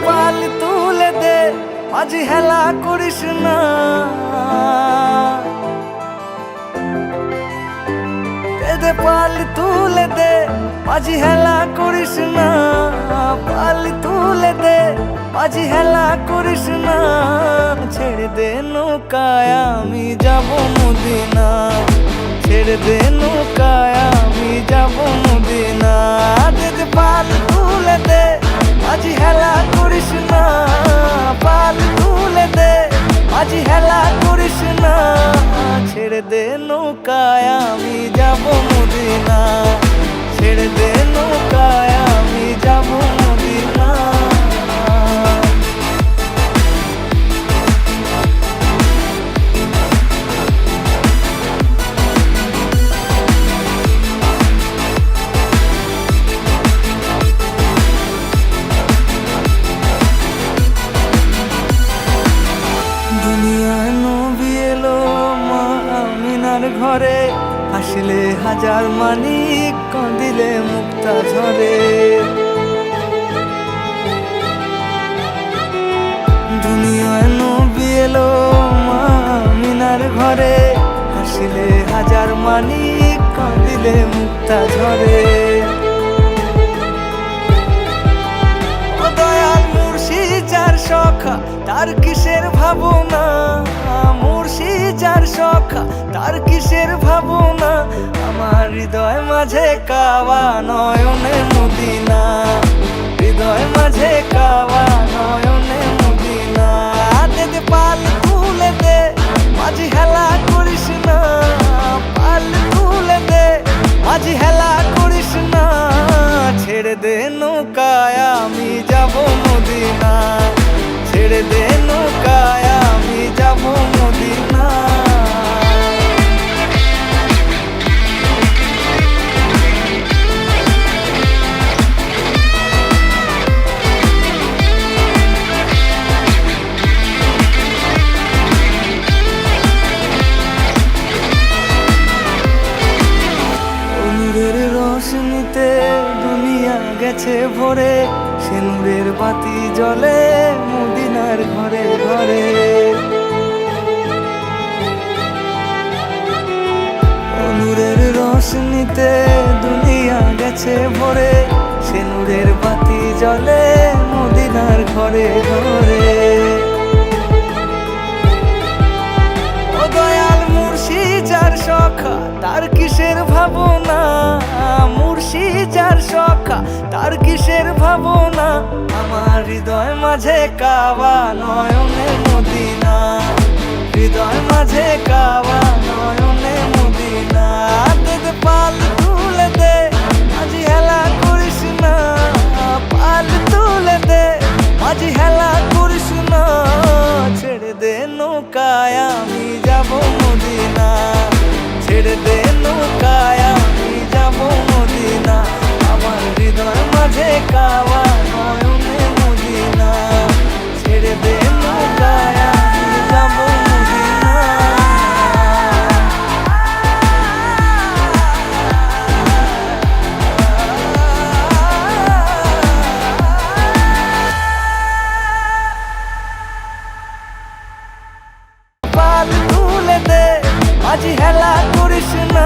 পাল তুলে দে, মাঝি হেলা করিস না। দে পাল তুলে দে, মাঝি হেলা করিস না। পাল তুলে দে, মাঝি হেলা করিস না। ছেড়ে দে নৌকায় আমি যাব মদিনা, ছেড়ে দে নৌকায় আমি যাব মদিনা। দে পাল তুলে দে, মাঝি হেলা করিস না। পাল তুলে দে, মাঝি হেলা করিস না। ছেড়ে দে নৌকায় আমি যাব মদিনা, ছেড়ে দে নৌকায় আমি যাব মদিনা। দুনিয়ায় নবী এলো মা আমিনার ঘরে, হাসিলে হাজার মানিক কাঁদিলে মুক্তা ঝরে। দুনিয়ায় নবী এলো মা আমিনার ঘরে, হাসিলে হাজার মানিক কাঁদিলে মুক্তা ঝরে। ও দয়াল মুর্শিদ যার সখা তার কিসের ভাবনা, মুর্শিদ যার সখা তার কিসের ভাবনা। আমার হৃদয় মাঝে কাওয়া নয়নে মদিনা, হৃদয় মাঝে কাওয়া নয়নে মদিনা। দে পাল তুলে দে, মাঝি হেলা করিস না। পাল তুলে দে, মাঝি হেলা করিস না। ছেড়ে দে নৌকায় আমি যাব মদিনা, ছেড়ে দে নৌকায় আমি যাব মদিনা। নূরের রোশনীতে দুনিয়া গেছে ভরে, সে নূরের বাতি জ্বলে মদিনার ঘরে ঘরে। নূরের রোশনীতে দুনিয়া গেছে ভরে, সে নূরের বাতি জ্বলে মদিনার ঘরে ঘরে। ও দয়াল মুর্শিদ যার সখা তার কিসের ভাবনা, মুর্শিদ যার সখা তার কিসের ভাবনা। আমার হৃদয় মাঝে কাওয়া নয়নে মদিনা, হৃদয় মাঝে কাওয়া নয়নে মদিনা। দে পাল তুলে দে, মাঝি হেলা করিস না। পাল তুলে দে, মাঝি হেলা করিস না। ছেড়ে দে নৌকায় আমি যাব মদিনা, ছেড়ে দে নৌকায় আমি যাব মদিনা। আমার হৃদয় মাঝে কাওয়া নয়নে মদিনা, ছেড়ে দে নৌকায় আমি যাব মদিনা। পাল তুলে দে, মাঝি হেলা করিস না।